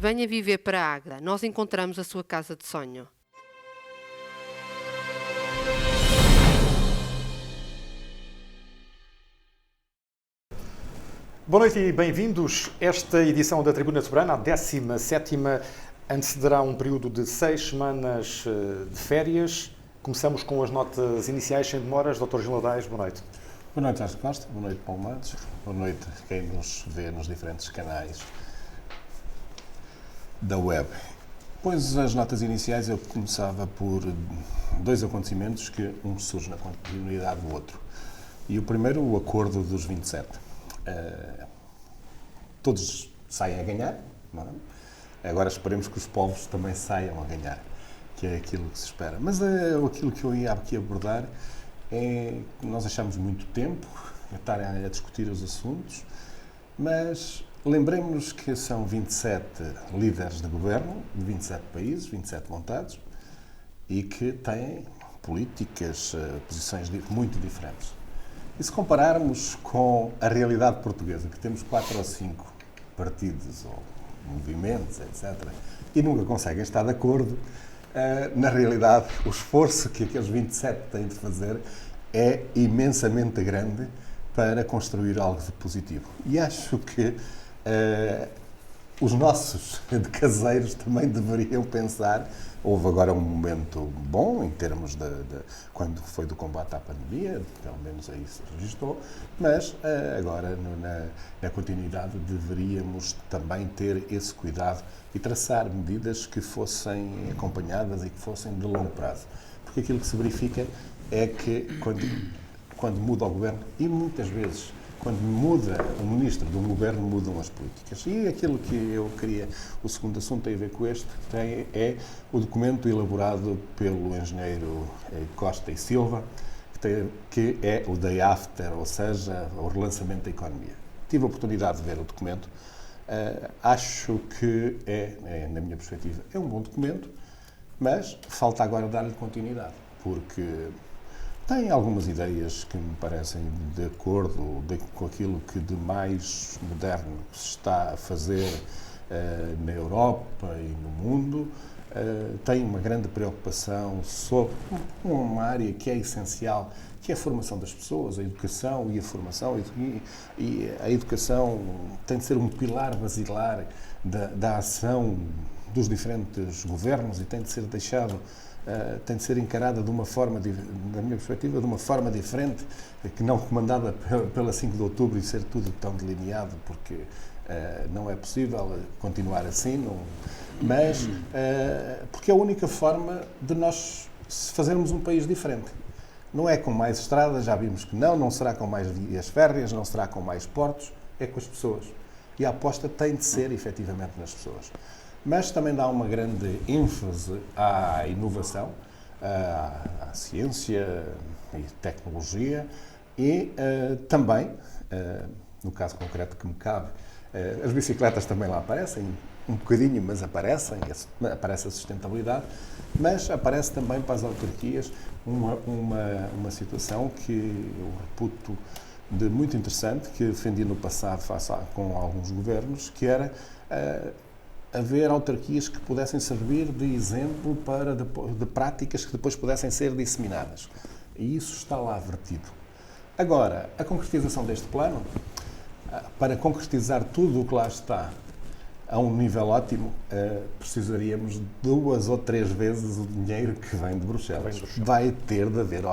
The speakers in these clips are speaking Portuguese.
venha viver para a Agra. Nós encontramos a sua casa de sonho. Boa noite e bem-vindos. Esta edição da Tribuna Soberana, a 17ª, antecederá um período de 6 semanas de férias. Começamos com as notas iniciais, sem demoras. Dr. Gil Adais, boa noite. Boa noite, Jorge Costa. Boa noite, Paulo Matos. Boa noite a quem nos vê nos diferentes canais da web. Pois as notas iniciais eu começava por dois acontecimentos que um surge na continuidade do outro. E o primeiro, o acordo dos 27. Todos saem a ganhar, não é? Agora esperemos que os povos também saiam a ganhar, que é aquilo que se espera. Mas aquilo que eu ia aqui abordar é que nós achamos muito tempo a estar a discutir os assuntos, mas lembremos-nos que são 27 líderes de governo, de 27 países, 27 vontades, e que têm políticas, posições muito diferentes. E se compararmos com a realidade portuguesa, que temos 4 ou 5 partidos ou movimentos, etc., e nunca conseguem estar de acordo, na realidade, o esforço que aqueles 27 têm de fazer é imensamente grande para construir algo de positivo. E acho que os nossos caseiros também deveriam pensar. Houve agora um momento bom em termos de quando foi do combate à pandemia, pelo menos aí se registrou, mas agora na continuidade deveríamos também ter esse cuidado e traçar medidas que fossem acompanhadas e que fossem de longo prazo. Porque aquilo que se verifica é que quando muda o governo, e muitas vezes quando muda o ministro de um governo, mudam as políticas. E aquilo que eu queria, o segundo assunto tem a ver com este, é o documento elaborado pelo engenheiro Costa e Silva, que é o Day After, ou seja, o relançamento da economia. Tive a oportunidade de ver o documento. Acho que na minha perspectiva, é um bom documento, mas falta agora dar-lhe continuidade, porque tem algumas ideias que me parecem de acordo com aquilo que de mais moderno se está a fazer na Europa e no mundo. Tem uma grande preocupação sobre uma área que é essencial, que é a formação das pessoas, a educação e a formação. E a educação tem de ser um pilar basilar da ação dos diferentes governos e tem de ser deixado, tem de ser encarada de uma forma, da minha perspectiva, de uma forma diferente, que não comandada pela 5 de outubro e ser tudo tão delineado, porque não é possível continuar assim, mas porque é a única forma de nós fazermos um país diferente. Não é com mais estradas, já vimos que não será com mais vias férreas, não será com mais portos, é com as pessoas. E a aposta tem de ser, efetivamente, nas pessoas. Mas também dá uma grande ênfase à inovação, à ciência e tecnologia e também, no caso concreto que me cabe, as bicicletas também lá aparecem, um bocadinho, mas aparece a sustentabilidade, mas aparece também para as autarquias uma situação que eu reputo de muito interessante, que defendi no passado com alguns governos, que era haver autarquias que pudessem servir de exemplo de práticas que depois pudessem ser disseminadas. E isso está lá vertido. Agora, a concretização deste plano, para concretizar tudo o que lá está a um nível ótimo, precisaríamos 2 ou 3 vezes o dinheiro que vem de Bruxelas. Vai ter de haver,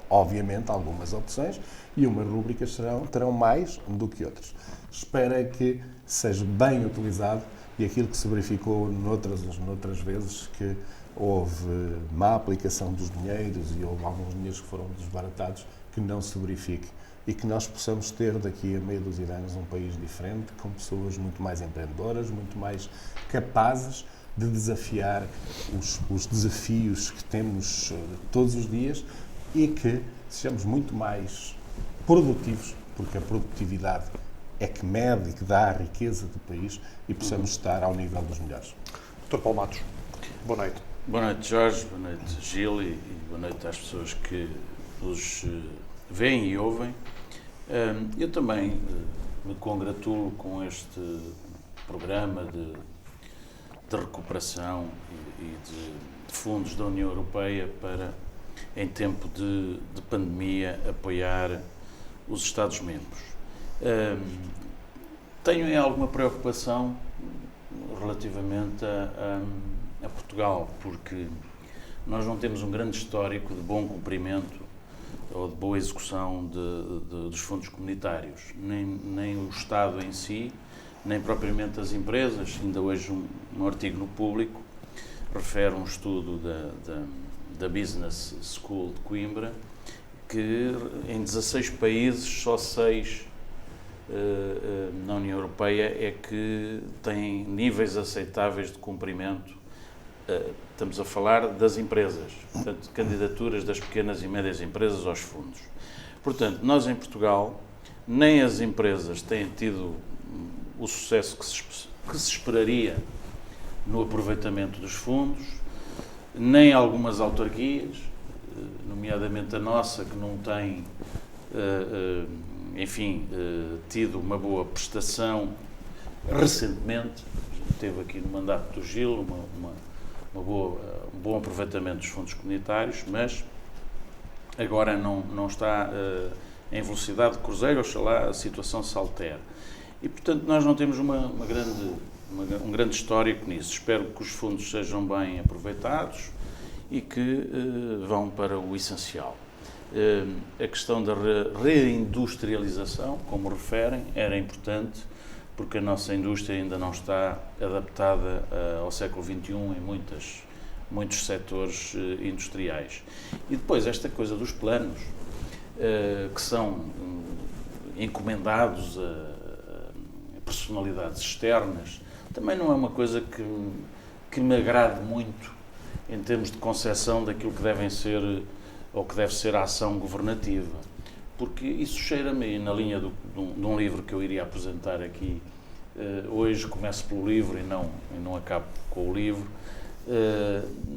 obviamente, algumas opções e umas rúbricas terão mais do que outras. Espero que seja bem utilizado e aquilo que se verificou noutras vezes, que houve má aplicação dos dinheiros e houve alguns dinheiros que foram desbaratados, que não se verifique e que nós possamos ter daqui a meia dúzia de anos um país diferente, com pessoas muito mais empreendedoras, muito mais capazes de desafiar os desafios que temos todos os dias e que sejamos muito mais produtivos, porque a produtividade é que mede e que dá a riqueza do país e possamos estar ao nível dos melhores. Dr. Paulo Matos, boa noite. Boa noite, Jorge, boa noite, Gil, e boa noite às pessoas que nos veem e ouvem. Eu também me congratulo com este programa de recuperação e de fundos da União Europeia para, em tempo de pandemia, apoiar os Estados-membros. Tenho alguma preocupação relativamente a Portugal, porque nós não temos um grande histórico de bom cumprimento ou de boa execução dos fundos comunitários, nem o Estado em si, nem propriamente as empresas. Ainda hoje um artigo no Público refere um estudo da Business School de Coimbra, que em 16 países, só 6 na União Europeia é que têm níveis aceitáveis de cumprimento. Estamos a falar das empresas, portanto, candidaturas das pequenas e médias empresas aos fundos. Portanto, nós em Portugal, nem as empresas têm tido o sucesso que se esperaria no aproveitamento dos fundos, nem algumas autarquias, nomeadamente a nossa, que não tem, tido uma boa prestação recentemente. Teve aqui no mandato do Gil um bom aproveitamento dos fundos comunitários, mas agora não está em velocidade de cruzeiro, oxalá a situação se altere. E, portanto, nós não temos um grande histórico nisso. Espero que os fundos sejam bem aproveitados e que vão para o essencial. A questão da reindustrialização, como referem, era importante, porque a nossa indústria ainda não está adaptada ao século XXI em muitos setores industriais. E depois esta coisa dos planos, que são encomendados a personalidades externas, também não é uma coisa que me agrade muito em termos de concepção daquilo que devem ser ou que deve ser a ação governativa, porque isso cheira-me, na linha de um livro que eu iria apresentar aqui hoje, começo pelo livro e não acabo com o livro,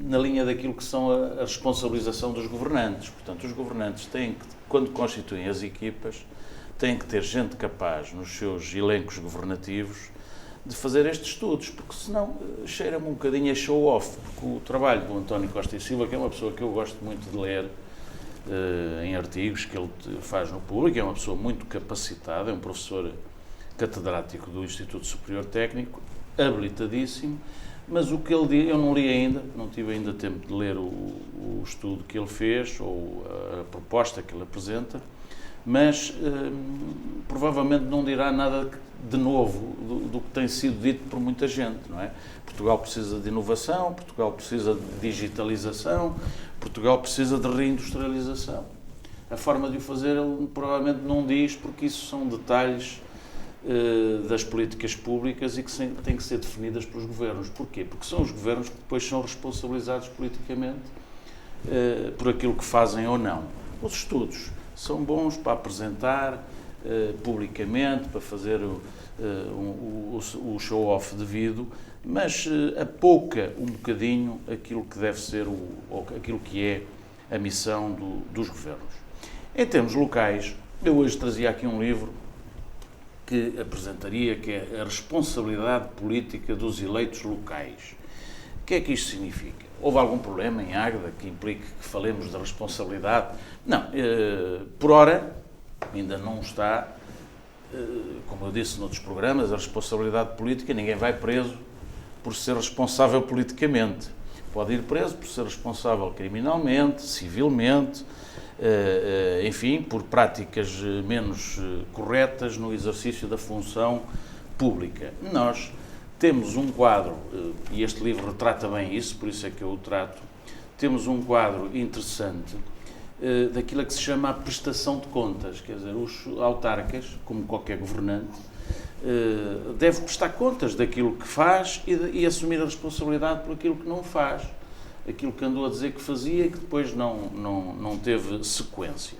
na linha daquilo que são a responsabilização dos governantes. Portanto, os governantes têm que, quando constituem as equipas, têm que ter gente capaz nos seus elencos governativos de fazer estes estudos, porque senão cheira-me um bocadinho a show-off, porque o trabalho do António Costa e Silva, que é uma pessoa que eu gosto muito de ler em artigos que ele faz no Público, é uma pessoa muito capacitada, é um professor catedrático do Instituto Superior Técnico, habilitadíssimo, mas o que ele diz, eu não li ainda, não tive ainda tempo de ler o estudo que ele fez, ou a proposta que ele apresenta, mas provavelmente não dirá nada de novo do que tem sido dito por muita gente, não é? Portugal precisa de inovação, Portugal precisa de digitalização, Portugal precisa de reindustrialização. A forma de o fazer ele provavelmente não diz, porque isso são detalhes das políticas públicas e que têm que ser definidas pelos governos. Porquê? Porque são os governos que depois são responsabilizados politicamente por aquilo que fazem ou não. Os estudos são bons para apresentar publicamente, para fazer o show-off devido, mas apouca um bocadinho aquilo que deve ser, aquilo que é a missão dos governos. Em termos locais, eu hoje trazia aqui um livro que apresentaria, que é a responsabilidade política dos eleitos locais. O que é que isto significa? Houve algum problema em Águeda que implique que falemos da responsabilidade? Não, por ora, ainda não está, como eu disse noutros programas, a responsabilidade política, ninguém vai preso por ser responsável politicamente. Pode ir preso por ser responsável criminalmente, civilmente, enfim, por práticas menos corretas no exercício da função pública. Nós temos um quadro, e este livro retrata bem isso, por isso é que eu o trato, temos um quadro interessante daquilo a que se chama a prestação de contas, quer dizer, os autarcas, como qualquer governante, deve prestar contas daquilo que faz e assumir a responsabilidade por aquilo que não faz, aquilo que andou a dizer que fazia e que depois não teve sequência.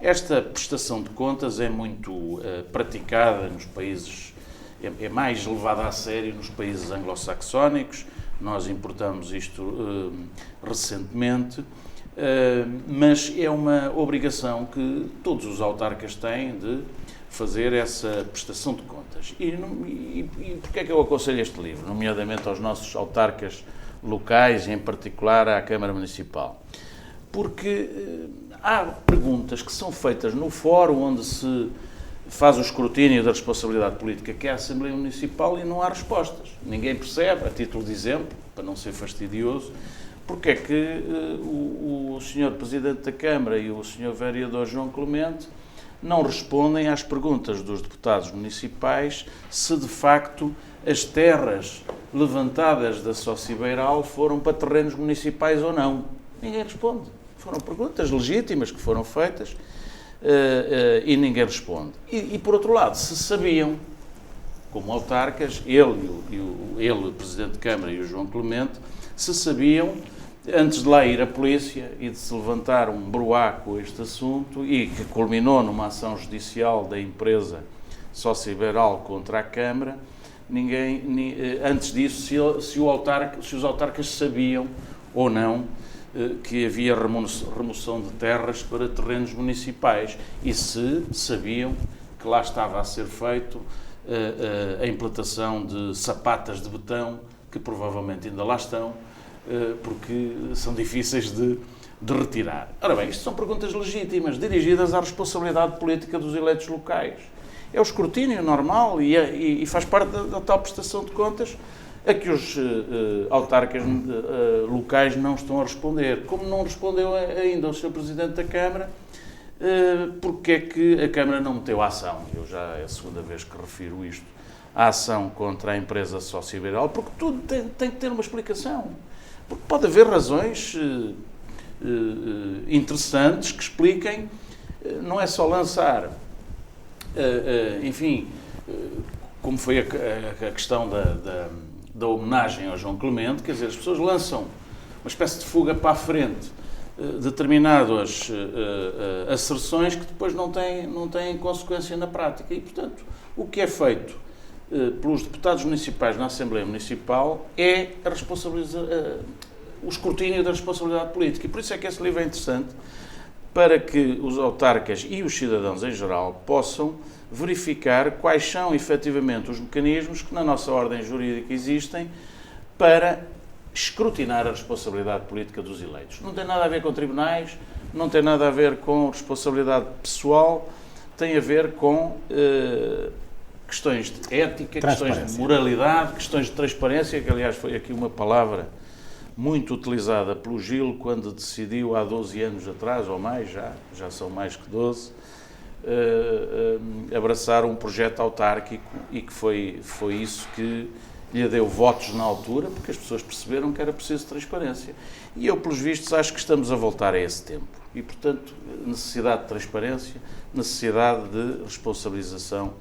Esta prestação de contas é muito praticada nos países, é mais levada a sério nos países anglo-saxónicos. Nós importamos isto recentemente. mas é uma obrigação que todos os autarcas têm de fazer essa prestação de contas. E porquê é que eu aconselho este livro, nomeadamente aos nossos autarcas locais, e em particular à Câmara Municipal? Porque há perguntas que são feitas no fórum onde se faz o escrutínio da responsabilidade política, que é a Assembleia Municipal, e não há respostas. Ninguém percebe, a título de exemplo, para não ser fastidioso, porque é que o Sr. Presidente da Câmara e o Sr. Vereador João Clemente não respondem às perguntas dos deputados municipais se, de facto, as terras levantadas da Socibeiral foram para terrenos municipais ou não. Ninguém responde. Foram perguntas legítimas que foram feitas e ninguém responde. E, por outro lado, se sabiam, como autarcas, ele, o Presidente de Câmara e o João Clemente, se sabiam, antes de lá ir a polícia e de se levantar um broaco a este assunto, e que culminou numa ação judicial da empresa Socibeiral contra a Câmara, antes disso, se os autarcas sabiam ou não que havia remoção de terras para terrenos municipais, e se sabiam que lá estava a ser feito a implantação de sapatas de betão, que provavelmente ainda lá estão, porque são difíceis de retirar. Ora bem, isto são perguntas legítimas, dirigidas à responsabilidade política dos eleitos locais. É o escrutínio normal e faz parte da tal prestação de contas a que os autarcas locais não estão a responder. Como não respondeu ainda o Sr. Presidente da Câmara, porque é que a Câmara não meteu a ação? Eu já é a segunda vez que refiro isto. A ação contra a empresa Socibeiral, porque tudo tem que ter uma explicação. Porque pode haver razões interessantes que expliquem, não é só lançar, enfim, como foi a questão da homenagem ao João Clemente, quer dizer, as pessoas lançam uma espécie de fuga para a frente, determinadas asserções que depois não têm consequência na prática. E, portanto, o que é feito pelos deputados municipais na Assembleia Municipal é o escrutínio da responsabilidade política. E por isso é que esse livro é interessante, para que os autarcas e os cidadãos em geral possam verificar quais são efetivamente os mecanismos que na nossa ordem jurídica existem para escrutinar a responsabilidade política dos eleitos. Não tem nada a ver com tribunais, não tem nada a ver com responsabilidade pessoal, tem a ver com questões de ética, questões de moralidade, questões de transparência, que aliás foi aqui uma palavra muito utilizada pelo Gil quando decidiu há 12 anos atrás, ou mais, já são mais que 12, abraçar um projeto autárquico, e que foi isso que lhe deu votos na altura, porque as pessoas perceberam que era preciso transparência. E eu, pelos vistos, acho que estamos a voltar a esse tempo. E, portanto, necessidade de transparência, necessidade de responsabilização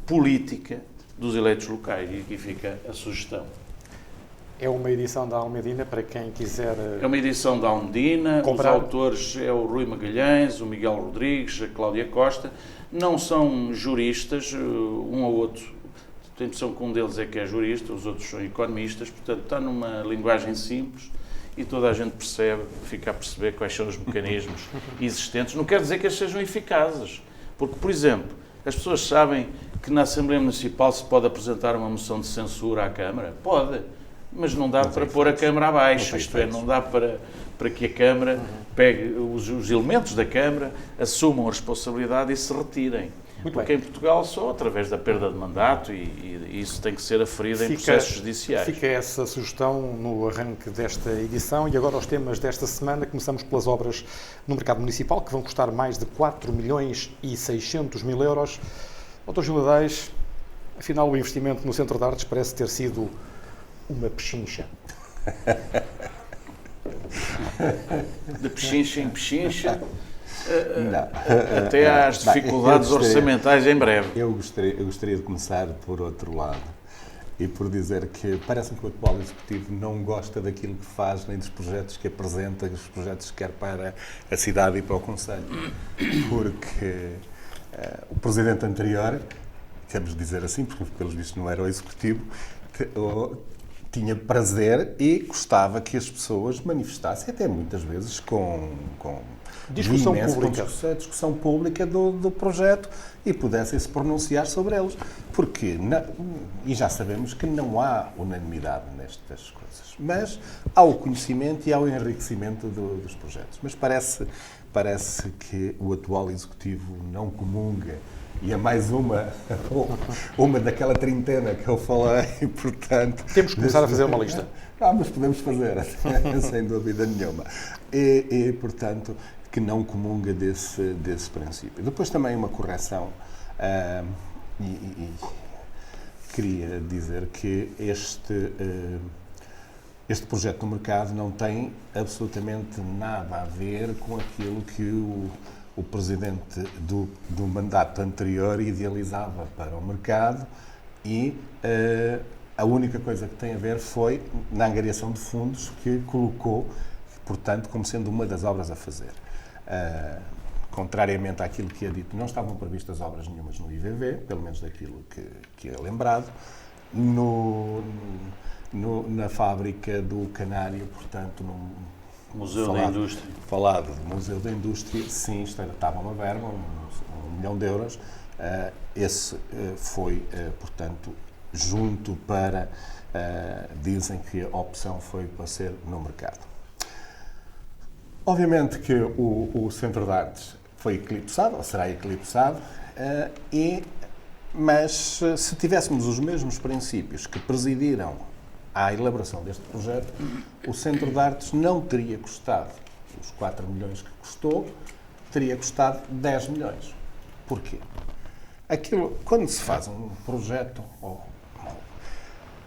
política dos eleitos locais. E aqui fica a sugestão. É uma edição da Almedina, para quem quiser... É uma edição da Almedina, comprar. Os autores é o Rui Magalhães, o Miguel Rodrigues, a Cláudia Costa. Não são juristas, um ou outro. Tenho a impressão que um deles é que é jurista, os outros são economistas, portanto está numa linguagem simples e toda a gente percebe, fica a perceber quais são os mecanismos existentes. Não quer dizer que eles sejam eficazes, porque, por exemplo, as pessoas sabem que na Assembleia Municipal se pode apresentar uma moção de censura à Câmara? Pode, mas não dá para pôr a Câmara abaixo, isto é, não dá para que a Câmara pegue os elementos da Câmara, assumam a responsabilidade e se retirem. Porque em Portugal só através da perda de mandato e isso tem que ser aferido em processos judiciais. Fica essa sugestão no arranque desta edição. E agora os temas desta semana. Começamos pelas obras no mercado municipal, que vão custar mais de 4.600.000 euros. Dr. Gil Adais, afinal o investimento no Centro de Artes parece ter sido uma pechincha. De pechincha em pechincha. Não. Até às dificuldades orçamentais em breve. Eu gostaria de começar por outro lado e por dizer que parece-me que o atual Executivo não gosta daquilo que faz, nem dos projetos que apresenta, os projetos que quer para a cidade e para o Conselho. Porque o Presidente anterior, temos de dizer assim, porque pelos vistos não era o Executivo, tinha prazer e gostava que as pessoas manifestassem, até muitas vezes com Discussão imensa pública. discussão pública do projeto e pudessem se pronunciar sobre eles. Porque, e já sabemos que não há unanimidade nestas coisas, mas há o conhecimento e há o enriquecimento dos projetos. Mas parece que o atual Executivo não comunga. E é mais uma daquela trintena que eu falei, portanto... Temos que começar a fazer uma lista. Mas podemos fazer, sem dúvida nenhuma. Portanto, que não comunga desse princípio. Depois também uma correção, queria dizer que este projeto no mercado não tem absolutamente nada a ver com aquilo que o presidente do mandato anterior idealizava para o mercado e a única coisa que tem a ver foi na angariação de fundos que colocou, portanto, como sendo uma das obras a fazer. Contrariamente àquilo que é dito, não estavam previstas obras nenhumas no IVV, pelo menos daquilo que é lembrado. Na fábrica do Canário, portanto, Museu da Indústria. Falado do Museu da Indústria, sim, estava uma verba, 1 milhão de euros. Esse foi, portanto, junto para... dizem que a opção foi para ser no mercado. Obviamente que o Centro de Artes foi eclipsado, ou será eclipsado, mas se tivéssemos os mesmos princípios que presidiram à elaboração deste projeto, o Centro de Artes não teria custado os 4 milhões que custou, teria custado 10 milhões. Porquê? Quando se faz um projeto,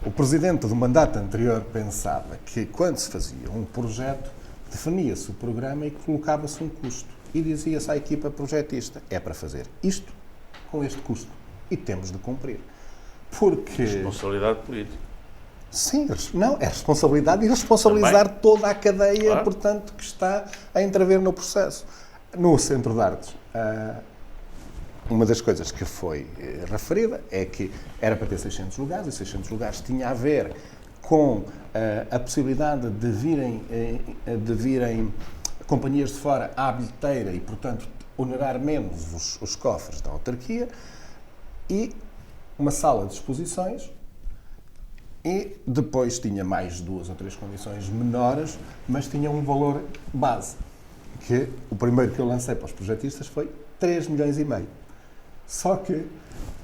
o presidente do mandato anterior pensava que quando se fazia um projeto, definia-se o programa e colocava-se um custo. E dizia-se à equipa projetista, é para fazer isto com este custo. E temos de cumprir. Porque... Responsabilidade política. Sim, não, é responsabilidade e responsabilizar também toda a cadeia, claro, portanto, que está a intervir no processo. No Centro de Artes, uma das coisas que foi referida é que era para ter 600 lugares, e 600 lugares tinha a ver com a possibilidade de virem companhias de fora à bilheteira e, portanto, onerar menos os cofres da autarquia, e uma sala de exposições. E depois tinha mais 2 ou 3 condições menores, mas tinha um valor base, que o primeiro que eu lancei para os projetistas foi 3 milhões e meio. Só que,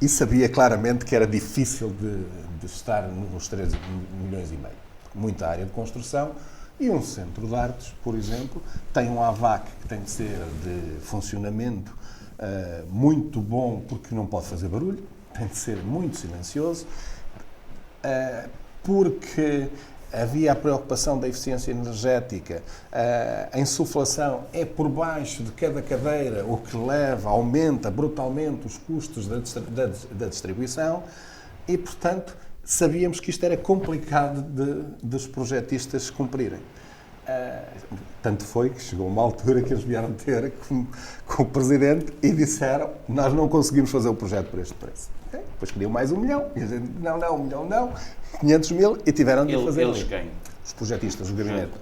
e sabia claramente que era difícil de estar nos 3 milhões e meio. Muita área de construção e um centro de artes, por exemplo, tem um AVAC que tem de ser de funcionamento muito bom, porque não pode fazer barulho, tem de ser muito silencioso, porque havia a preocupação da eficiência energética, a insuflação é por baixo de cada cadeira, o que aumenta brutalmente os custos da distribuição e, portanto, sabíamos que isto era complicado dos projetistas cumprirem. Tanto foi que chegou uma altura que eles vieram ter com o Presidente e disseram: nós não conseguimos fazer o projeto por este preço. Okay? Depois queriam mais 1 milhão, e a gente, não, 1 milhão não, 500 mil, e tiveram de fazer. Eles quem? Os projetistas, o gabinete,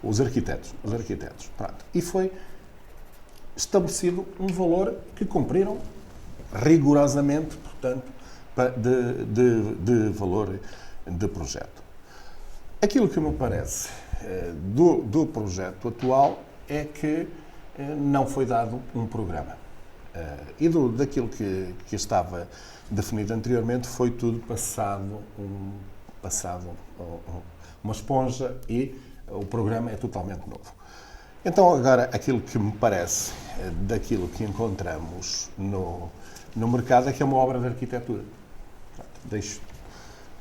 os arquitetos. Pronto. E foi estabelecido um valor que cumpriram rigorosamente, portanto, de valor de projeto. Aquilo que me parece do projeto atual é que não foi dado um programa. E daquilo que estava definido anteriormente foi tudo passado uma esponja e o programa é totalmente novo. Então, agora, aquilo que me parece daquilo que encontramos no mercado é que é uma obra de arquitetura.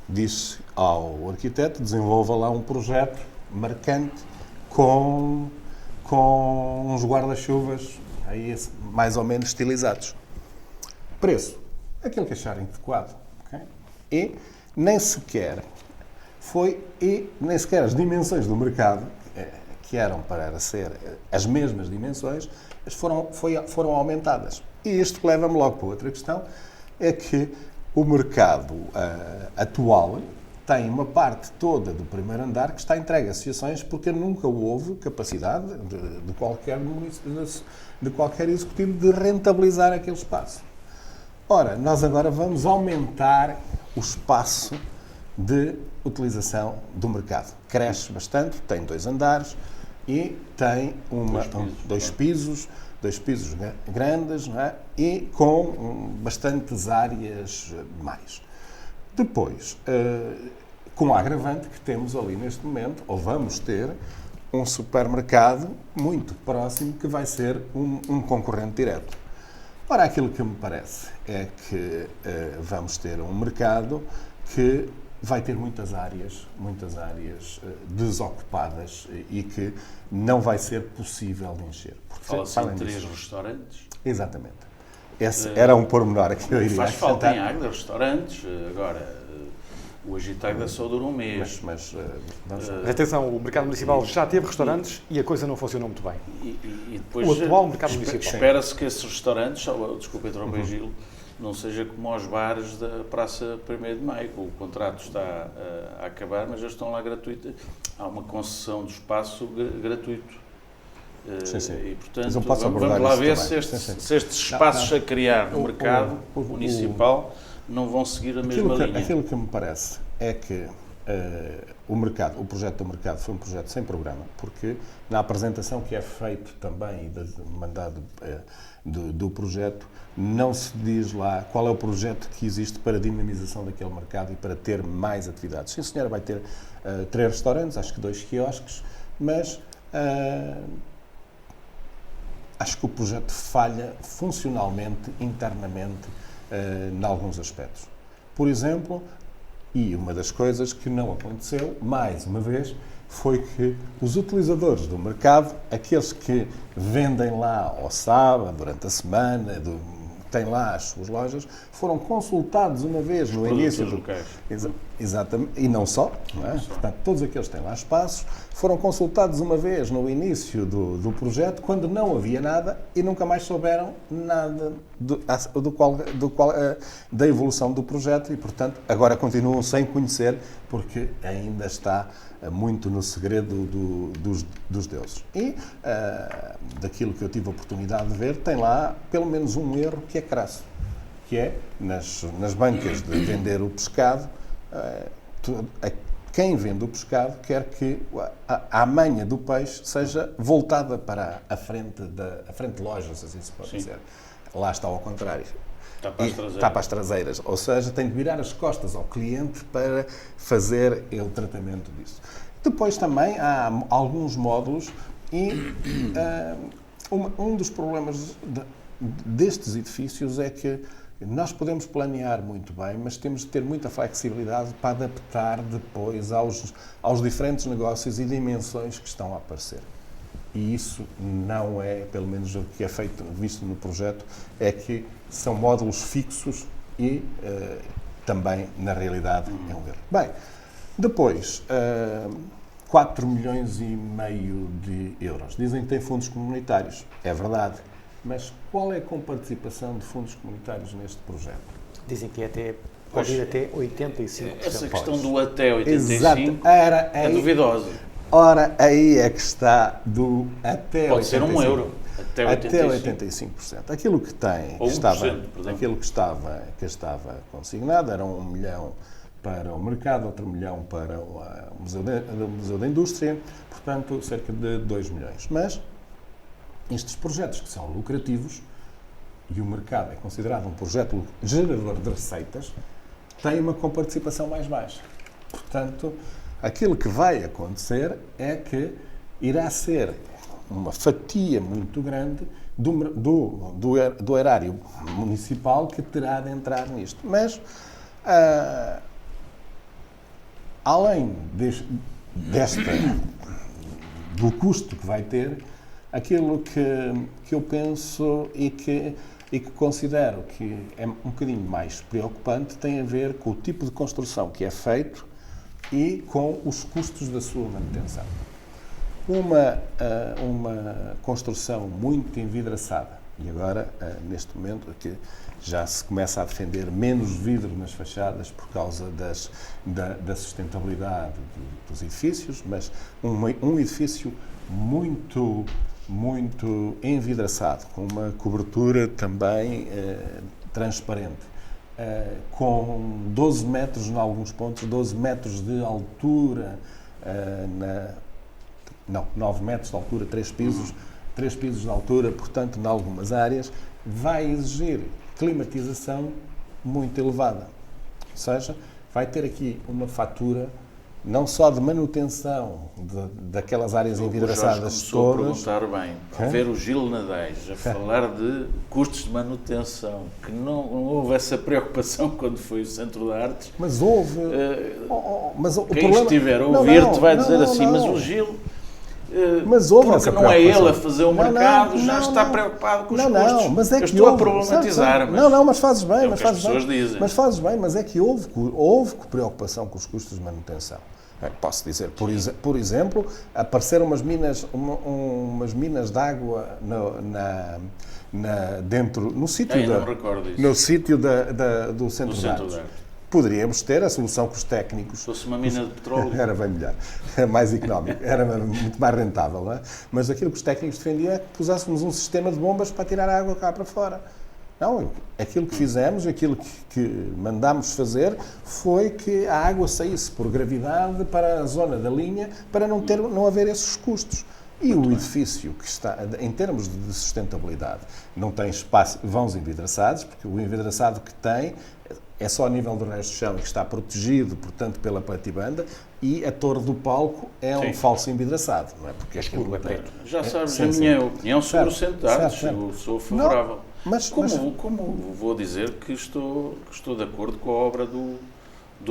Disse ao arquiteto: desenvolva lá um projeto marcante com uns guarda-chuvas aí mais ou menos estilizados. Preço, aquilo que acharem adequado. Okay? E nem sequer as dimensões do mercado, que eram para ser as mesmas dimensões, foram aumentadas. E isto leva-me logo para outra questão, é que o mercado atual tem uma parte toda do primeiro andar que está entregue a associações porque nunca houve capacidade de qualquer executivo de rentabilizar aquele espaço. Ora, nós agora vamos aumentar o espaço de utilização do mercado. Cresce bastante, tem 2 andares e tem dois pisos grandes, não é? E com bastantes áreas mais. Depois, com a agravante que temos ali neste momento, ou vamos ter, um supermercado muito próximo que vai ser um concorrente direto. Ora, aquilo que me parece é que vamos ter um mercado que vai ter muitas áreas desocupadas e que não vai ser possível de encher. Fala-se em 3 restaurantes. Exatamente. Esse era um pormenor que eu iria Faz acrescentar. falta em Águeda restaurantes. Agora, o agitado só dura um mês. Mas Atenção, o mercado municipal já teve restaurantes e a coisa não funcionou muito bem. E depois, O atual mercado municipal. espera-se que esses restaurantes, desculpa interromper, Gil, não seja como aos bares da Praça 1º de Maio, o contrato está a acabar, mas eles estão lá gratuitos. Há uma concessão do espaço gratuito. Sim. E, portanto, Mas eu posso vamos abordar lá isso ver também. se estes espaços a criar no mercado municipal não vão seguir a mesma linha. Aquilo que me parece é que o projeto do mercado foi um projeto sem programa, porque na apresentação que é feito também e mandado do projeto, não se diz lá qual é o projeto que existe para a dinamização daquele mercado e para ter mais atividades. Sim, senhora, vai ter 3 restaurantes, acho que 2 quiosques, mas acho que o projeto falha funcionalmente, internamente, em alguns aspectos. Por exemplo, e uma das coisas que não aconteceu, mais uma vez, foi que os utilizadores do mercado, aqueles que vendem lá ao sábado, durante a semana, têm lá as suas lojas, foram consultados uma vez no início do... locais. Exatamente, e não só, não é? Portanto, todos aqueles que têm lá espaços foram consultados uma vez no início do projeto, quando não havia nada e nunca mais souberam nada da evolução do projeto e, portanto, agora continuam sem conhecer porque ainda está muito no segredo dos deuses. E daquilo que eu tive a oportunidade de ver, tem lá pelo menos um erro que é crasso, que é nas bancas de vender o pescado, quem vende o pescado quer que a manha do peixe seja voltada para a frente de lojas, assim se pode dizer. Lá está ao contrário. Está para as traseiras. Ou seja, tem de virar as costas ao cliente para fazer o tratamento disso. Depois também há alguns módulos e um dos problemas destes edifícios é que nós podemos planear muito bem, mas temos de ter muita flexibilidade para adaptar depois aos diferentes negócios e dimensões que estão a aparecer. E isso não é, pelo menos o que é visto no projeto, é que são módulos fixos e também, na realidade, é um erro. Bem, depois, 4,5 milhões de euros. Dizem que tem fundos comunitários. É verdade. Mas qual é a comparticipação de fundos comunitários neste projeto? Dizem que pode ir até 85%. Essa questão do até 85% Exato. é duvidosa. Ora, aí é que está do até 85%. Pode ser €1. Até 85%. Aquilo que tem, aquilo que estava consignado era 1 milhão para o mercado, outro 1 milhão para o Museu da Indústria, portanto, cerca de 2 milhões. Mas estes projetos que são lucrativos, e o mercado é considerado um projeto gerador de receitas, têm uma comparticipação mais baixa. Portanto, aquilo que vai acontecer é que irá ser uma fatia muito grande do erário municipal que terá de entrar nisto. Mas, além do custo que vai ter, aquilo que eu penso e que considero que é um bocadinho mais preocupante tem a ver com o tipo de construção que é feito e com os custos da sua manutenção. Uma construção muito envidraçada E agora, neste momento, que já se começa a defender menos vidro nas fachadas por causa da sustentabilidade dos edifícios, mas um edifício muito envidraçado, com uma cobertura também transparente, com 12 metros em alguns pontos, 12 metros de altura, 9 metros de altura, 3 pisos de altura, portanto, em algumas áreas, vai exigir climatização muito elevada. Ou seja, vai ter aqui uma fatura não só de manutenção daquelas áreas envidraçadas todas. A perguntar bem, a ver o Gil Nadais a falar de custos de manutenção, que não houve essa preocupação quando foi o Centro de Artes. Mas houve. Quem estiver a ouvir-te vai dizer assim, mas o Gil... Mas houve porque não é ele a fazer o mercado, já está preocupado com os custos. Não, mas é que eu estou a problematizar. Mas fazes bem, mas fazes bem. Mas fazes bem, mas é que houve preocupação com os custos de manutenção. Posso dizer, por exemplo, apareceram umas minas de água no sítio do Centro de Artes. Poderíamos ter a solução com os técnicos. Se fosse uma mina de petróleo. Era bem melhor, era mais económico, era muito mais rentável, não é? Mas aquilo que os técnicos defendiam é que puséssemos um sistema de bombas para tirar a água cá para fora. Não, aquilo que fizemos, aquilo que mandámos fazer foi que a água saísse por gravidade para a zona da linha para não haver esses custos. E o edifício que está, em termos de sustentabilidade, não tem espaço, vãos envidraçados, porque o envidraçado que tem é só a nível do resto do chão e que está protegido, portanto, pela platibanda, e a torre do palco é um falso envidraçado, não é? Porque é escuro, é preto. Já sabes a minha opinião sobre o Centro de Artes, eu sou favorável. Como vou dizer que estou de acordo com a obra do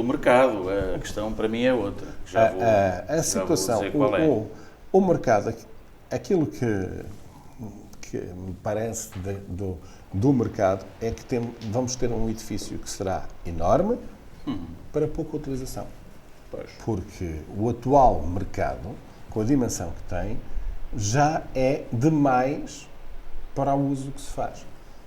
mercado, a questão para mim é outra. A situação, o mercado, aquilo que me parece do mercado é que vamos ter um edifício que será enorme para pouca utilização. Porque o atual mercado, com a dimensão que tem, já é demais para o uso que se faz.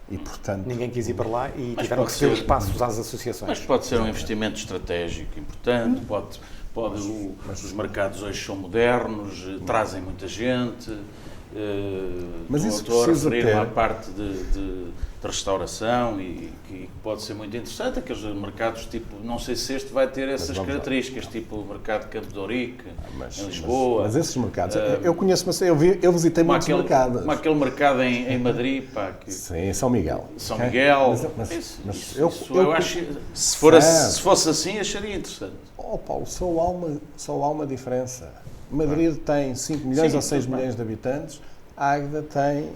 E, portanto, ninguém quis ir para lá e tiveram que ceder os passos às associações. Mas pode ser um investimento estratégico importante, os mercados hoje são modernos, trazem muita gente. Mas isso estou a referir-me à parte de restauração e que pode ser muito interessante, aqueles mercados tipo, não sei se este vai ter essas características, tipo o mercado de Campo de Ourique, em Lisboa. Mas esses mercados, eu conheço, mas eu visitei muitos mercados. Como aquele mercado em Madrid, sim, São Miguel. São Miguel. Eu acho, se fosse assim, acharia interessante. Paulo, só há uma diferença. Madrid tem 5 milhões ou 6 milhões de habitantes, a Águeda tem...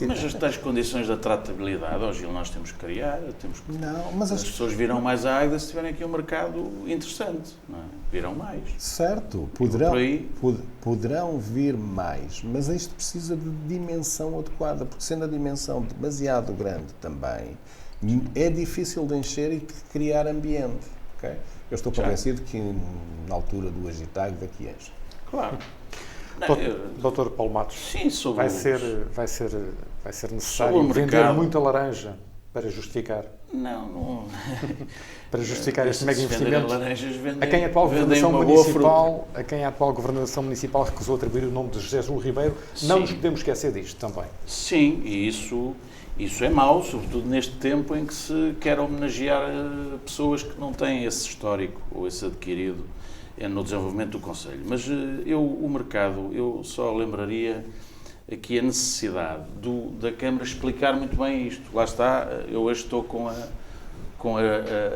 Mas as tais condições de tratabilidade, Gil, nós temos que criar, as pessoas virão mais à Águeda se tiverem aqui um mercado interessante, não é? Virão mais. Certo, poderão vir mais, mas isto precisa de dimensão adequada, porque sendo a dimensão demasiado grande também, é difícil de encher e de criar ambiente, ok? Eu estou convencido que na altura do agitado daqui enche. Claro. Doutor Paulo Matos, sim, vai ser necessário vender muita laranja para justificar? Não. Para justificar este mega investimento? A quem a atual governação municipal recusou atribuir o nome de José Júlio Ribeiro, não nos podemos esquecer disto também. Sim, e isso é mau, sobretudo neste tempo em que se quer homenagear pessoas que não têm esse histórico ou esse adquirido no desenvolvimento do Conselho. Mas o mercado, eu só lembraria aqui a necessidade da Câmara explicar muito bem isto. Lá está, eu hoje estou com a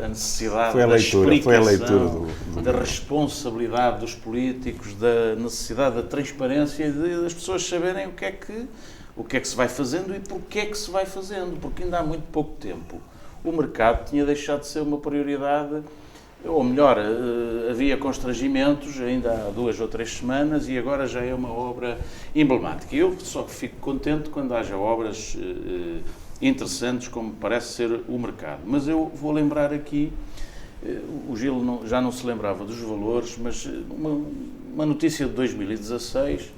necessidade da explicação, da responsabilidade dos políticos, da necessidade da transparência e das pessoas saberem o que é que se vai fazendo e porquê é que se vai fazendo, porque ainda há muito pouco tempo o mercado tinha deixado de ser uma prioridade. Ou melhor, havia constrangimentos ainda há 2 ou 3 semanas e agora já é uma obra emblemática. Eu só fico contente quando haja obras interessantes como parece ser o mercado. Mas eu vou lembrar aqui, o Gil já não se lembrava dos valores, mas uma notícia de 2016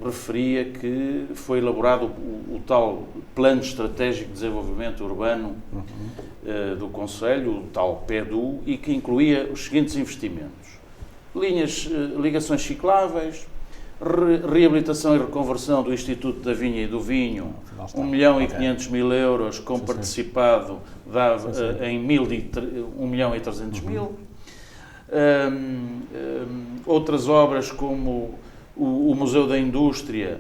referia que foi elaborado o tal Plano Estratégico de Desenvolvimento Urbano do Conselho, o tal PEDU, e que incluía os seguintes investimentos: ligações cicláveis, reabilitação e reconversão do Instituto da Vinha e do Vinho, 1.500.000 euros, com participado dava em 1.300.000. Outras obras como o Museu da Indústria,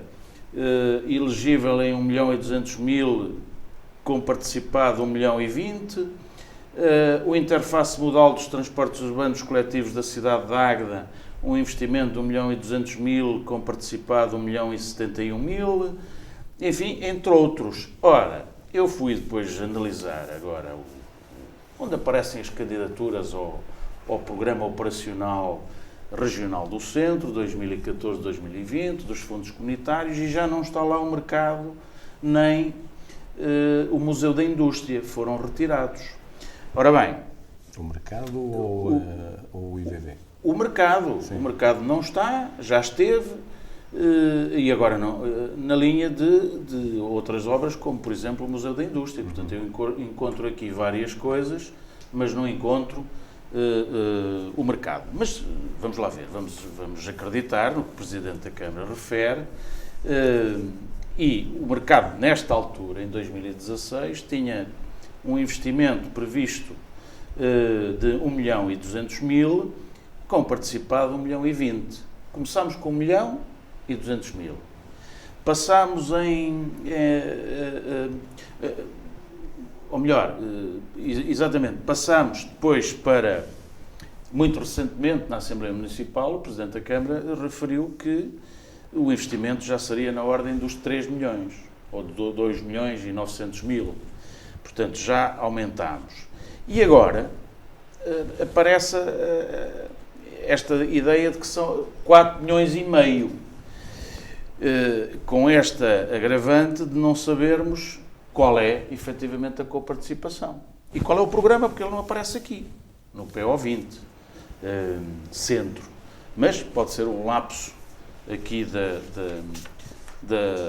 elegível em 1.200.000, com participado 1.020.000. O interface modal dos transportes urbanos coletivos da cidade de Águeda, um investimento de 1.200.000, com participado 1.071.000, enfim, entre outros. Ora, eu fui depois analisar agora onde aparecem as candidaturas ao Programa Operacional Regional do Centro, 2014-2020, dos fundos comunitários, e já não está lá o mercado, nem o Museu da Indústria, foram retirados. Ora bem... O mercado ou o IVV? O mercado. Sim. O mercado não está, já esteve, e agora não, na linha de outras obras, como por exemplo o Museu da Indústria. Portanto, eu encontro aqui várias coisas, mas não encontro o mercado. Mas vamos lá ver, vamos acreditar no que o Presidente da Câmara refere, e o mercado, nesta altura, em 2016, tinha um investimento previsto de 1.200.000, com participado 1.020.000. Começámos com 1.200.000. Passámos ou melhor, exatamente, passámos depois para, muito recentemente, na Assembleia Municipal, o Presidente da Câmara referiu que o investimento já seria na ordem dos 3 milhões, ou de 2.900.000. Portanto, já aumentámos. E agora aparece esta ideia de que são 4 milhões e meio, com esta agravante de não sabermos qual é, efetivamente, a coparticipação. E qual é o programa, porque ele não aparece aqui, no PO20, centro. Mas pode ser um lapso aqui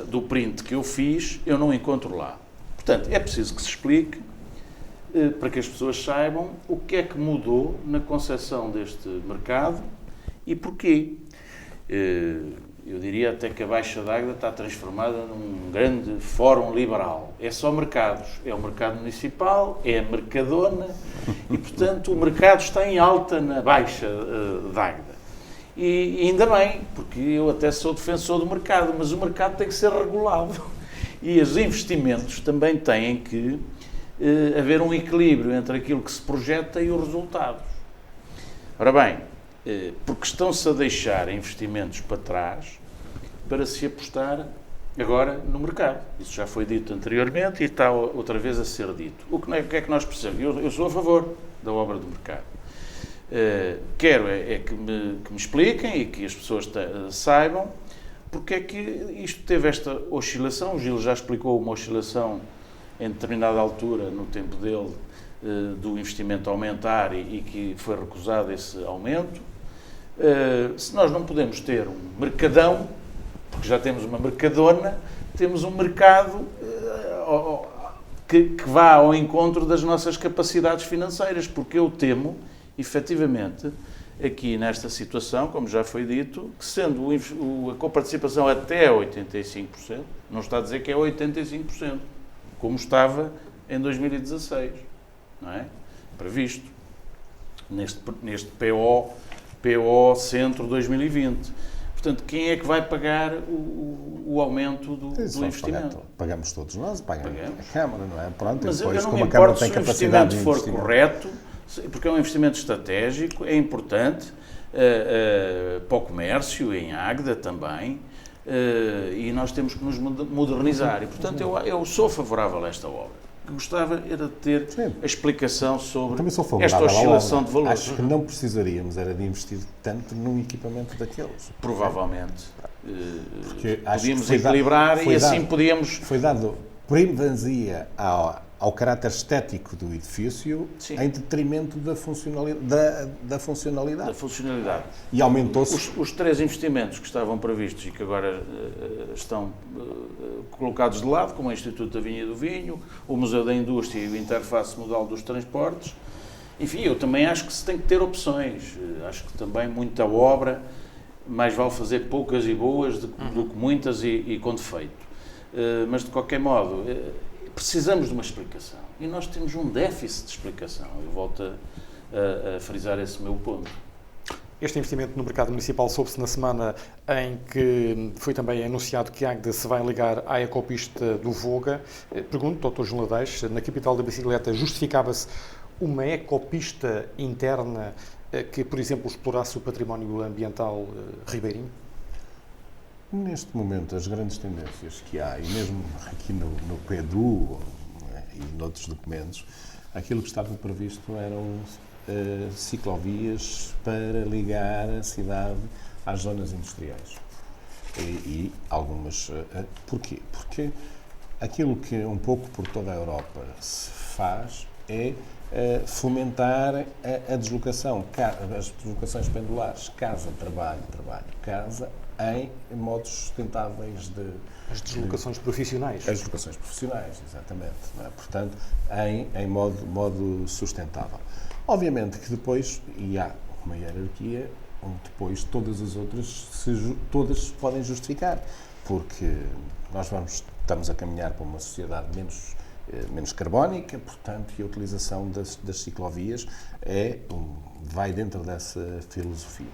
do print que eu fiz, eu não encontro lá. Portanto, é preciso que se explique, para que as pessoas saibam o que é que mudou na concepção deste mercado e porquê. Eu diria até que a Baixa d'Águeda está transformada num grande fórum liberal. É só mercados. É o mercado municipal, é a Mercadona e, portanto, o mercado está em alta na Baixa d'Águeda. E ainda bem, porque eu até sou defensor do mercado, mas o mercado tem que ser regulado. E os investimentos também têm que haver um equilíbrio entre aquilo que se projeta e os resultados. Ora bem, porque estão-se a deixar investimentos para trás para se apostar agora no mercado. Isso já foi dito anteriormente e está outra vez a ser dito. O que é que nós precisamos? Eu sou a favor da obra do mercado. Quero que me expliquem e que as pessoas saibam porque é que isto teve esta oscilação. O Gil já explicou uma oscilação em determinada altura, no tempo dele, do investimento aumentar e que foi recusado esse aumento. Se nós não podemos ter um mercadão, porque já temos uma mercadona, temos um mercado que vá ao encontro das nossas capacidades financeiras, porque eu temo, efetivamente, aqui nesta situação, como já foi dito, que sendo a coparticipação até 85%, não está a dizer que é 85%, como estava em 2016, não é? Previsto, neste PO Centro 2020. Portanto, quem é que vai pagar o aumento do investimento? Pagamos todos nós, pagamos a Câmara, não é? Pronto, mas depois, eu não como me a Câmara importo tem se o capacidade investimento de for correto, porque é um investimento estratégico, é importante para o comércio, em Águeda também, e nós temos que nos modernizar. E, portanto, eu sou favorável a esta obra. O que gostava era de ter a explicação sobre esta oscilação de valores. Acho que não precisaríamos era de investir tanto num equipamento daqueles. Provavelmente. Porque podíamos equilibrar e assim podíamos... Foi dado primazia ao caráter estético do edifício, Sim. em detrimento da funcionalidade. Da funcionalidade. E aumentou-se. Os 3 investimentos que estavam previstos e que agora estão colocados de lado, como o Instituto da Vinha e do Vinho, o Museu da Indústria e o Interface Modal dos Transportes. Enfim, eu também acho que se tem que ter opções. Acho que também muita obra, mais vale fazer poucas e boas do que muitas e com defeito. Mas, de qualquer modo, precisamos de uma explicação. E nós temos um déficit de explicação. Eu volto a frisar esse meu ponto. Este investimento no mercado municipal soube-se na semana em que foi também anunciado que a Águeda se vai ligar à ecopista do Voga. Pergunto, Dr. João Ladeiros, na capital da bicicleta justificava-se uma ecopista interna que, por exemplo, explorasse o património ambiental ribeirinho? Neste momento, as grandes tendências que há, e mesmo aqui no PEDU e noutros documentos, aquilo que estava previsto eram ciclovias para ligar a cidade às zonas industriais. E algumas... Porquê? Porque aquilo que um pouco por toda a Europa se faz é fomentar a deslocação, as deslocações pendulares, casa-trabalho, trabalho-casa, em modos sustentáveis de... As deslocações profissionais. As deslocações profissionais, exatamente. Não é? Portanto, em modo sustentável. Obviamente que depois, e há uma hierarquia, onde depois todas as outras todas se podem justificar, porque nós estamos a caminhar para uma sociedade menos carbónica, portanto, e a utilização das ciclovias vai dentro dessa filosofia.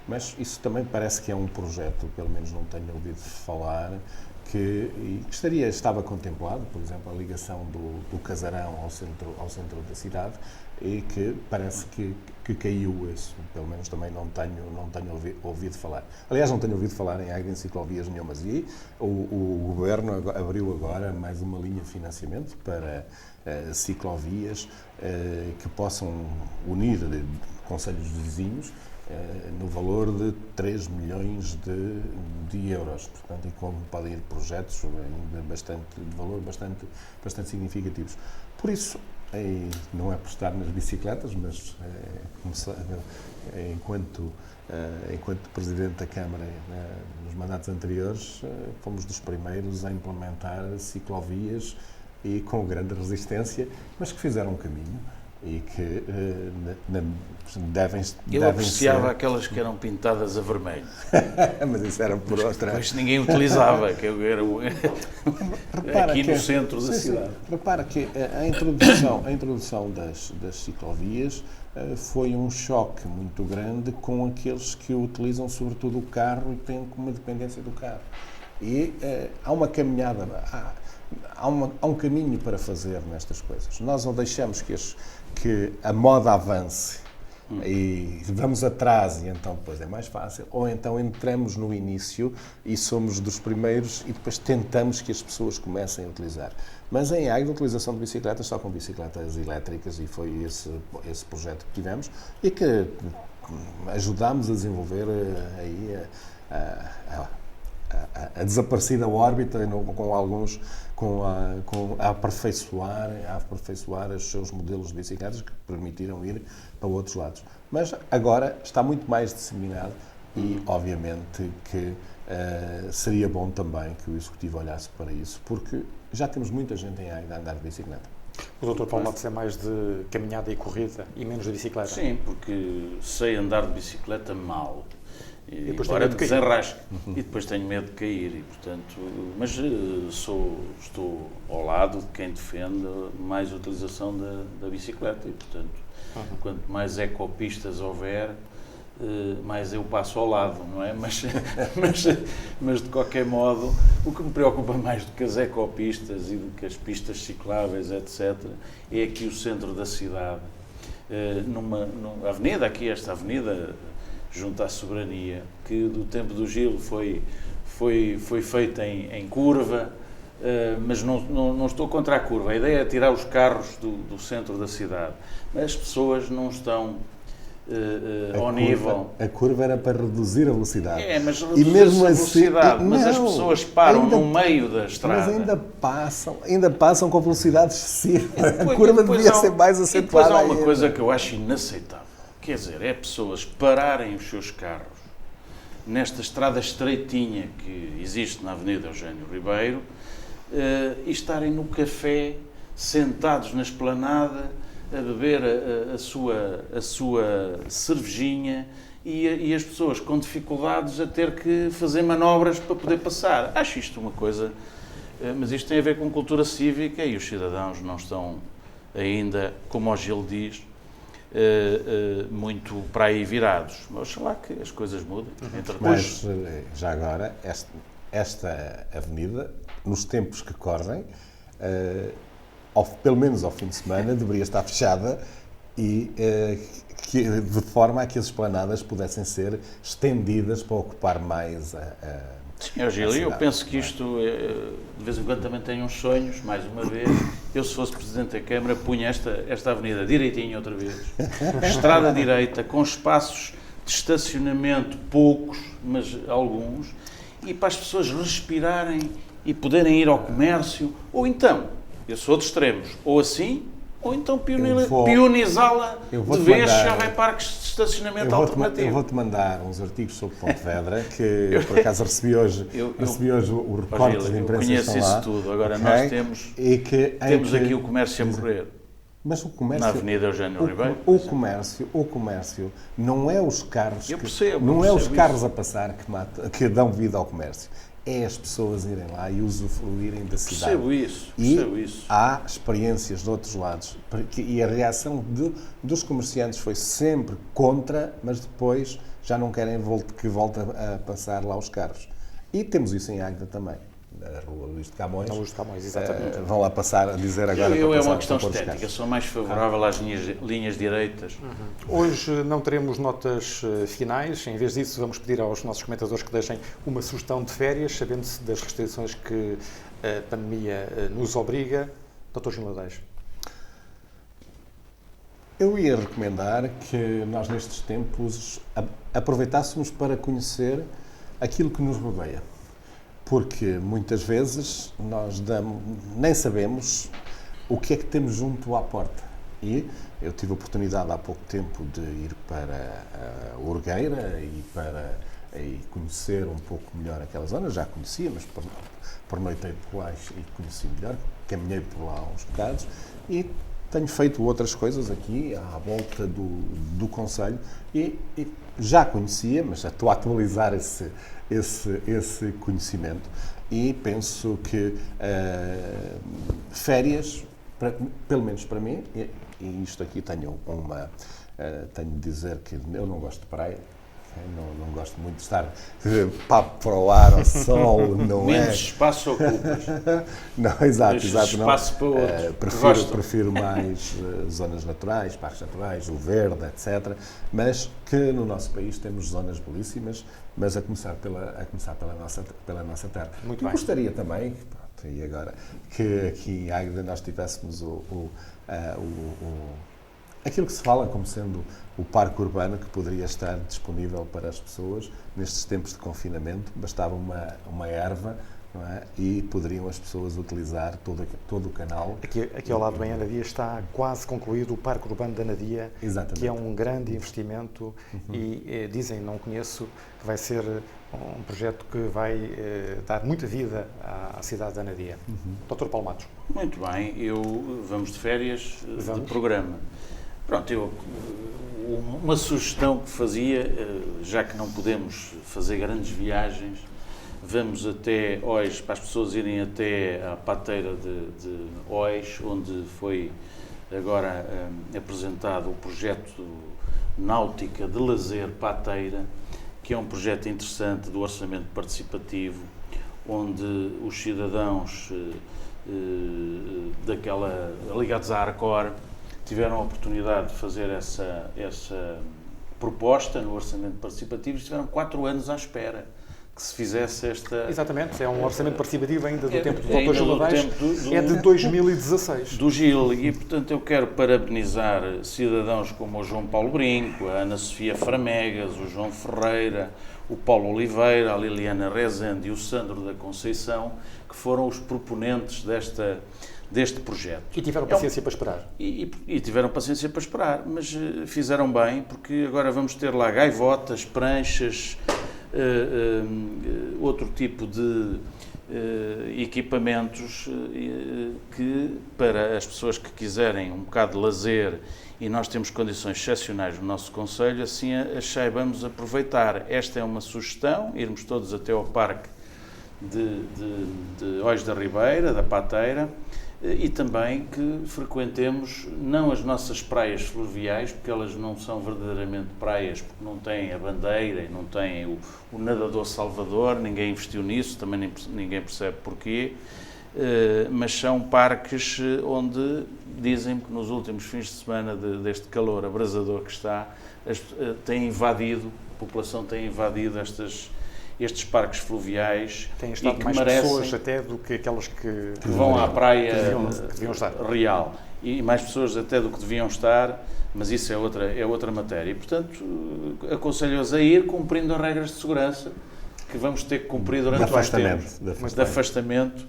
Mas isso também parece que é um projeto, pelo menos não tenho ouvido falar, que estava contemplado, por exemplo, a ligação do Casarão ao centro da cidade, e que parece que caiu isso, pelo menos também não tenho ouvido falar. Aliás, não tenho ouvido falar em Águeda em ciclovias nenhumas, e o Governo abriu agora mais uma linha de financiamento para ciclovias que possam unir concelhos vizinhos no valor de 3 milhões de euros. Portanto, e como podem ir projetos de valor bastante significativos. Por isso, não é por estar nas bicicletas, mas enquanto Presidente da Câmara nos mandatos anteriores, fomos dos primeiros a implementar ciclovias e com grande resistência, mas que fizeram um caminho e que devem Eu apreciava ser... aquelas que eram pintadas a vermelho. Mas isso era por outra... Mas ninguém utilizava, que era aqui no centro da cidade. Repara que a introdução das ciclovias foi um choque muito grande com aqueles que utilizam sobretudo o carro e têm uma dependência do carro. E há uma caminhada, há um caminho para fazer nestas coisas. Nós não deixamos que a moda avance e vamos atrás e então depois é mais fácil, ou então entramos no início e somos dos primeiros e depois tentamos que as pessoas comecem a utilizar. Mas em Águeda, a utilização de bicicletas só com bicicletas elétricas, e foi esse projeto que tivemos e que ajudámos a desenvolver aí a desaparecida órbita a aperfeiçoar os seus modelos de bicicletas que permitiram ir para outros lados. Mas agora está muito mais disseminado e, obviamente, que seria bom também que o Executivo olhasse para isso, porque já temos muita gente em Águeda a andar de bicicleta. O Dr. Paulo Matos é mais de caminhada e corrida e menos de bicicleta? Sim, porque sei andar de bicicleta mal. E depois embora de desenrasque. E depois tenho medo de cair. E, portanto, mas estou ao lado de quem defende mais a utilização da bicicleta. E, portanto, quanto mais ecopistas houver, mais eu passo ao lado, não é? Mas, de qualquer modo, o que me preocupa mais do que as ecopistas e do que as pistas cicláveis, etc., é aqui o centro da cidade. Numa avenida, aqui esta avenida, junto à Soberania, que do tempo do Gil foi feita em curva, mas não estou contra a curva. A ideia é tirar os carros do centro da cidade. Mas as pessoas não estão ao nível. A curva era para reduzir a velocidade. Mas E reduzir mesmo a assim, velocidade, mas as não, pessoas param ainda- no meio da estrada. Mas ainda passam com velocidade excessiva. A curva Depois devia há ser mais E depois acentuada há uma ainda. coisa que eu acho inaceitável. Quer dizer, é pessoas pararem os seus carros nesta estrada estreitinha que existe na Avenida Eugênio Ribeiro e estarem no café, sentados na esplanada, a beber a sua cervejinha e as pessoas com dificuldades a ter que fazer manobras para poder passar. Acho isto uma coisa, mas isto tem a ver com cultura cívica e os cidadãos não estão ainda, como o Gil diz, muito para aí virados. Mas oxalá que as coisas mudem. Mas, já agora, esta avenida, nos tempos que correm, pelo menos ao fim de semana, deveria estar fechada e de forma a que as esplanadas pudessem ser estendidas para ocupar mais Senhor Gil, eu penso que isto, de vez em quando também tenho uns sonhos, mais uma vez. Eu, se fosse Presidente da Câmara, punha esta avenida direitinho outra vez. Estrada direita, com espaços de estacionamento, poucos, mas alguns, e para as pessoas respirarem e poderem ir ao comércio. Ou então, eu sou de extremos, ou assim, ou então pionizá-la de vez se houver parques de estacionamento alternativo. Eu vou-te mandar uns artigos sobre Pontevedra, que eu por acaso recebi hoje o recorte de imprensa. Eu conheço estão lá. isso tudo. Agora Okay? nós temos aqui o comércio a morrer. Mas o comércio, Na Avenida Eugênio Ribeiro. O comércio não é os carros, carros a passar que dão vida ao comércio. É as pessoas irem lá e usufruírem da cidade. Percebo isso. Há experiências de outros lados. E a reação dos comerciantes foi sempre contra, mas depois já não querem que volte a passar lá os carros. E temos isso em Águeda também. Na Rua Luís de Camões. Na Luís de Camões, exatamente. Vão lá passar a dizer agora. É uma questão estética. Sou mais favorável às linhas direitas. Hoje não teremos notas finais. Em vez disso, vamos pedir aos nossos comentadores que deixem uma sugestão de férias, sabendo-se das restrições que a pandemia nos obriga. Dr. Gil Nadeiros. Eu ia recomendar que nós, nestes tempos, aproveitássemos para conhecer aquilo que nos rodeia. Porque muitas vezes nós nem sabemos o que é que temos junto à porta. E eu tive a oportunidade há pouco tempo de ir para a Orgueira e conhecer um pouco melhor aquela zona. Já conhecia, mas pernoitei por lá e conheci melhor. Caminhei por lá uns bocados e tenho feito outras coisas aqui à volta do concelho e já conhecia, mas já estou a atualizar esse conhecimento e penso que férias, pelo menos para mim, e isto aqui tenho de dizer que eu não gosto de praia, não gosto muito de estar papo para o ar, ao sol, não Menos é? espaço ocupas. Não, exato. Espaço para outros. Prefiro mais zonas naturais, parques naturais, o verde, etc. Mas que no nosso país temos zonas belíssimas, mas a começar pela nossa terra. Muito Eu bem. gostaria também, e agora, que aqui em Águeda nós tivéssemos aquilo que se fala como sendo o parque urbano que poderia estar disponível para as pessoas nestes tempos de confinamento. Bastava uma erva, não é? E poderiam as pessoas utilizar todo o canal. Aqui ao lado em Anadia está quase concluído o Parque Urbano da Anadia, Exatamente. que é um grande investimento e dizem, não conheço, que vai ser um projeto que vai dar muita vida à cidade de Anadia. Dr. Paulo Matos. Muito bem, vamos de férias de programa. Pronto, uma sugestão que fazia, já que não podemos fazer grandes viagens, vamos até Ois, para as pessoas irem até à pateira de Ois, onde foi agora apresentado o projeto Náutica de Lazer Pateira, que é um projeto interessante do orçamento participativo, onde os cidadãos ligados à Arcor tiveram a oportunidade de fazer essa proposta no orçamento participativo e estiveram 4 anos à espera que se fizesse esta... Exatamente, é um orçamento participativo ainda do tempo do ainda Dr. Gil do Adais, tempo do- é de 2016. do Gil, e portanto eu quero parabenizar cidadãos como o João Paulo Brinco, a Ana Sofia Framegas, o João Ferreira, o Paulo Oliveira, a Liliana Rezende e o Sandro da Conceição, que foram os proponentes deste projeto. E tiveram paciência para esperar. E tiveram paciência para esperar, mas fizeram bem, porque agora vamos ter lá gaivotas, pranchas, outro tipo de equipamentos que, para as pessoas que quiserem um bocado de lazer, e nós temos condições excepcionais no nosso concelho, assim as saibamos aproveitar. Esta é uma sugestão, irmos todos até ao parque de Ois da Ribeira, da Pateira, e também que frequentemos não as nossas praias fluviais, porque elas não são verdadeiramente praias, porque não têm a bandeira e não têm o nadador Salvador, ninguém investiu nisso, também ninguém percebe porquê, mas são parques onde dizem que nos últimos fins de semana deste calor abrasador que está, a população tem invadido estes parques fluviais. Têm estado e que mais merecem, pessoas até do que aquelas que vão à praia que deviam estar. real. E mais pessoas até do que deviam estar, mas isso é outra matéria. E, portanto, aconselho-os a ir cumprindo as regras de segurança que vamos ter que cumprir durante mais tempo. De afastamento.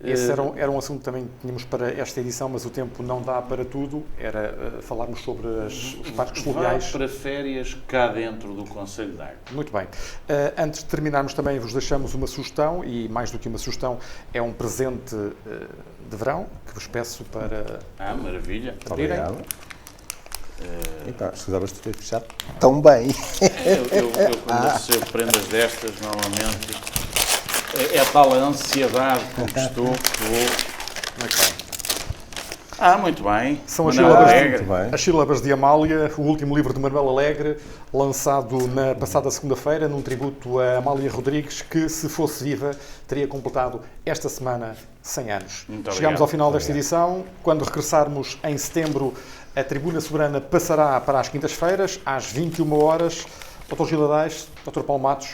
Esse era um assunto também que tínhamos para esta edição, mas o tempo não dá para tudo. Era falarmos sobre os parques fluviais. Vá para férias cá dentro do Concelho de Agro. Muito bem. Antes de terminarmos também vos deixamos uma sugestão, e mais do que uma sugestão, é um presente de verão, que vos peço para Maravilha. abrirem. Obrigado. Então, escusavas de ter fechado tão bem. Eu quando recebo prendas destas, normalmente, é tal a ansiedade que estou que vou... Muito bem. Muito bem. São as Manuel sílabas, Alegre. Muito bem. as sílabas de Amália, o último livro de Manuel Alegre, lançado na passada segunda-feira, num tributo a Amália Rodrigues, que, se fosse viva, teria completado esta semana 100 anos. Muito Chegamos obrigado. ao final desta edição. Quando regressarmos em setembro, a Tribuna Soberana passará para as quintas-feiras, às 21 horas. Dr. Gil Adais, Dr. Paulo Matos,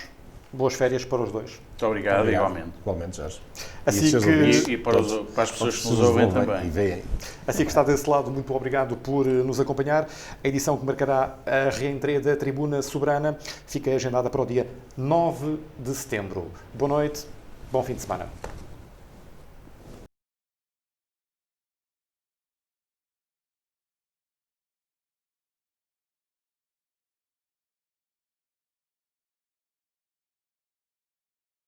boas férias para os dois. Muito obrigado, igualmente. Igualmente, Jorge. Assim E os seus que- ouvintes, E para as pessoas que nos ouvem também. E veem. Assim que está desse lado, muito obrigado por nos acompanhar. A edição que marcará a reentreia da Tribuna Soberana fica agendada para o dia 9 de setembro. Boa noite, bom fim de semana.